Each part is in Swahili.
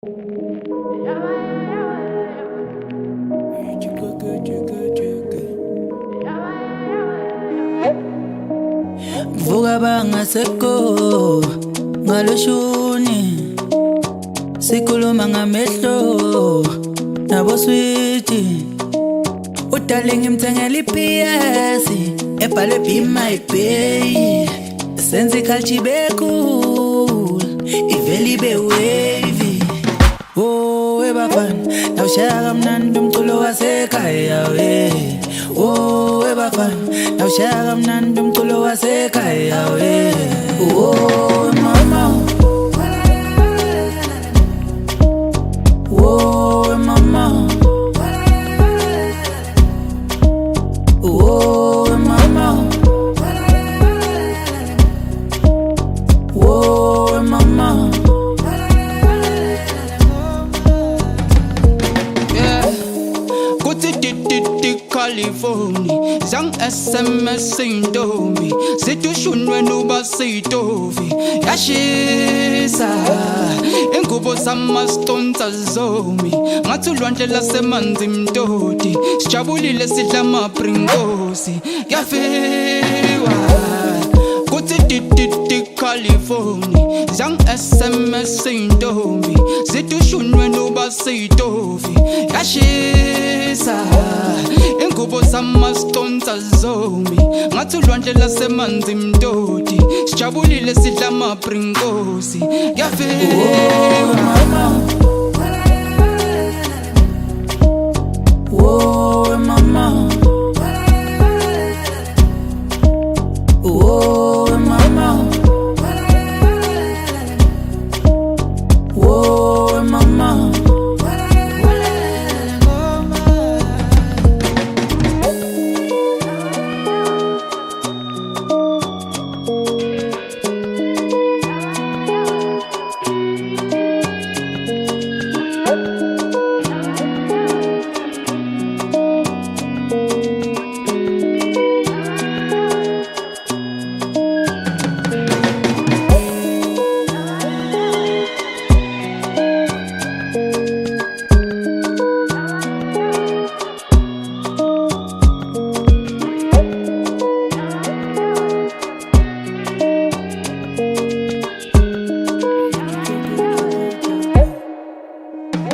Vuka bangaseko ngaloshuni sikhuluma ngamehlo nabo sweetie udale ngimthengela iPS ebhalwe Be My Bae senze iculture ibe cool iveli be wavy. Oh ebafana nawushaya kamnandi umculo wasekhaya we. Oh ebafana nawushaya kamnandi umculo wasekhaya we. Oh mama, oh mama, oh mama, oh mama. California zang SMS indombi situshunwe nuba sitovi yashisa ingubo zamastonta zomi ngathi ulwandle lasemanzi mtoti sijabulile sidla amaprinkosi yafiwa kuthi California zang SMS indombi situshunwe nuba sitovi yashisa ingubo zamastonta zomi ngathi ulwandle lasemanzi mtoti sijabulile sidla amaprinkosi yafiwa mama, oh mama, oh mama, oh mama.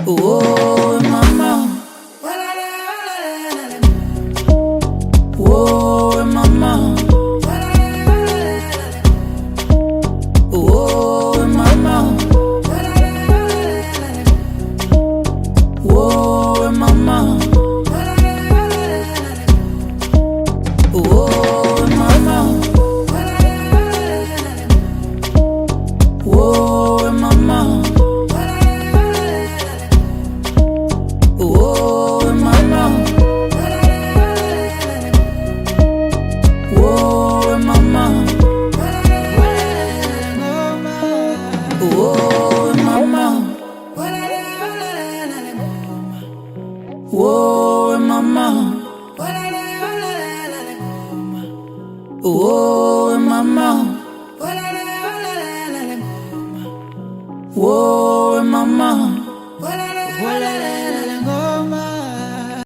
Oh mama, oh mama, oh mama, oh mama, oh mama, oh mama. Oh mama, oh mama, oh mama, oh mama, oh